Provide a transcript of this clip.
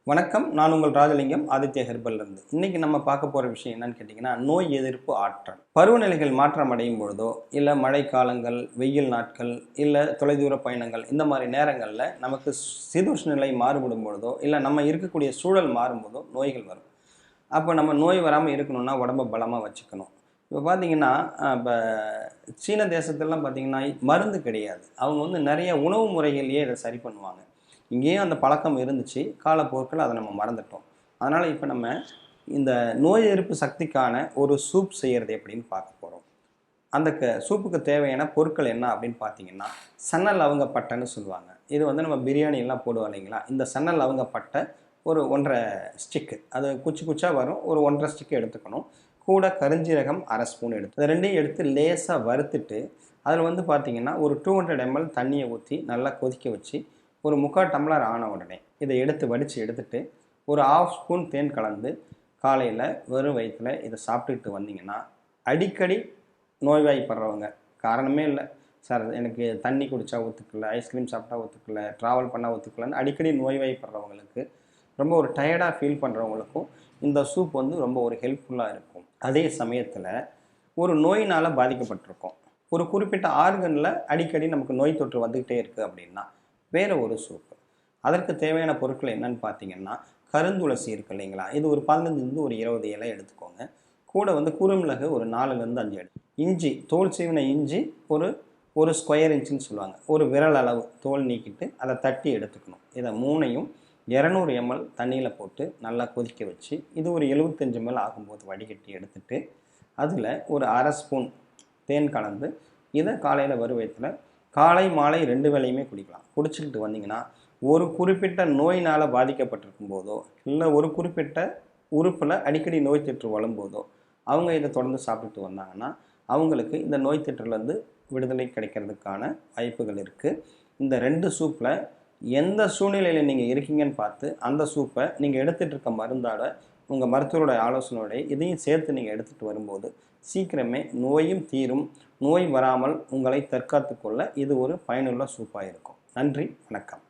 வணக்கம். நான் உங்கள் ராஜலிங்கம், ஆதித்ய ஹெர்பல்லேருந்து. இன்றைக்கி நம்ம பார்க்க போகிற விஷயம் என்னன்னு கேட்டிங்கன்னா, நோய் எதிர்ப்பு ஆற்றல். பருவநிலைகள் மாற்றம் அடையும் பொழுதோ, இல்லை மழைக்காலங்கள், வெயில் நாட்கள், இல்லை தொலைதூர பயணங்கள், இந்த மாதிரி நேரங்களில் நமக்கு சீதோஷ்ண நிலை மாறுபடும் பொழுதோ, இல்லை நம்ம இருக்கக்கூடிய சூழல் மாறும்போதோ நோய்கள் வரும். அப்போ நம்ம நோய் வராமல் இருக்கணும்னா உடம்பை பலமாக வச்சுக்கணும். இப்போ பார்த்தீங்கன்னா, இப்போ சீன தேசத்துலலாம் பார்த்தீங்கன்னா மருந்து கிடையாது. அவங்க நிறைய உணவு முறைகள்லேயே இதை சரி பண்ணுவாங்க. இங்கேயும் அந்த பழக்கம் இருந்துச்சு. காலப்போக்கில் அதை நம்ம மறந்துட்டோம். அதனால் இப்போ நம்ம இந்த நோய் எதிர்ப்பு சக்திக்கான ஒரு சூப் செய்கிறது எப்படின்னு பார்க்க போகிறோம். அந்த சூப்புக்கு தேவையான பொருட்கள் என்ன அப்படின்னு பார்த்தீங்கன்னா, சன்னல் லவங்க பட்டைன்னு சொல்லுவாங்க. இது நம்ம பிரியாணியெல்லாம் போடுவோம் இல்லைங்களா? இந்த சன்னல் லவங்க பட்டை ஒரு 1.5 ஸ்டிக்கு, அது குச்சி குச்சாக வரும். ஒரு 1.5 ஸ்டிக்கு எடுத்துக்கணும். கூட கருஞ்சீரகம் 1/2 ஸ்பூன் எடுத்து, அது ரெண்டையும் எடுத்து லேசாக வறுத்துட்டு, அதில் பார்த்தீங்கன்னா ஒரு 200 ml தண்ணியை ஊற்றி நல்லா கொதிக்க வச்சு, ஒரு 3/4 டம்ளர் ஆன உடனே இதை எடுத்து வடித்து எடுத்துட்டு, ஒரு 1/2 ஸ்பூன் தேன் கலந்து காலையில் வெறும் வயிற்றில் இதை சாப்பிட்டுட்டு வந்தீங்கன்னா, அடிக்கடி நோய்வாய்ப்படுறவங்க, காரணமே இல்லை சார் எனக்கு தண்ணி குடித்தா ஒத்துக்கல, ஐஸ்கிரீம் சாப்பிட்டா ஒத்துக்கல, ட்ராவல் பண்ணால் ஒத்துக்கலன்னு அடிக்கடி நோய்வாய்ப்படுறவங்களுக்கு, ரொம்ப ஒரு டயர்டாக ஃபீல் பண்ணுறவங்களுக்கும் இந்த சூப் ரொம்ப ஒரு ஹெல்ப்ஃபுல்லாக இருக்கும். அதே சமயத்தில் ஒரு நோயினால் பாதிக்கப்பட்டிருக்கோம், ஒரு குறிப்பிட்ட ஆர்கனில் அடிக்கடி நமக்கு நோய் தொற்று வந்துக்கிட்டே இருக்குது அப்படின்னா வேறு ஒரு சூப்பு. அதற்கு தேவையான பொருட்கள் என்னன்னு பார்த்தீங்கன்னா, கருந்துளசி இருக்குது இல்லைங்களா? இது ஒரு 15 ஒரு 20 இலை எடுத்துக்கோங்க. கூட குறுமிளகு ஒரு 4 5 எடு, இஞ்சி, தோல் சீவின இஞ்சி ஒரு ஸ்கொயர் இன்ச்சுன்னு சொல்லுவாங்க, ஒரு விரல் அளவு தோல் நீக்கிட்டு அதை தட்டி எடுத்துக்கணும். இதை 3ஐயும் 200 ml தண்ணியில் போட்டு நல்லா கொதிக்க வச்சு, இது ஒரு 75 ml ஆகும்போது வடிகட்டி எடுத்துட்டு, அதில் ஒரு 1/2 ஸ்பூன் தேன் கலந்து இதை காலையில் வெறும் வயிற்றில் காலை மாலை 2 வேளையுமே குடிக்கலாம். குடிச்சிக்கிட்டு வந்தீங்கன்னா, ஒரு குறிப்பிட்ட நோயினால் பாதிக்கப்பட்டிருக்கும் போதோ, இல்லை ஒரு குறிப்பிட்ட உறுப்பில் அடிக்கடி நோய் தொற்று வரும்போதோ, அவங்க இதை தொடர்ந்து சாப்பிட்டுட்டு வந்தாங்கன்னா அவங்களுக்கு இந்த நோய் தொற்றுலேருந்து விடுதலை கிடைக்கிறதுக்கான வாய்ப்புகள் இருக்குது. இந்த 2 சூப்பில் எந்த சூழ்நிலையில் நீங்கள் இருக்கீங்கன்னு பார்த்து, அந்த சூப்பை நீங்கள் எடுத்துகிட்டு இருக்க மருந்தோட, உங்கள் மருத்துவரோட ஆலோசனையோட இதையும் சேர்த்து நீங்கள் எடுத்துகிட்டு வரும்போது சீக்கிரமே நோயும் தீரும். நோய் வராமல் உங்களை தற்காத்து கொள்ள இது ஒரு பயனுள்ள சூப்பாக இருக்கும். நன்றி, வணக்கம்.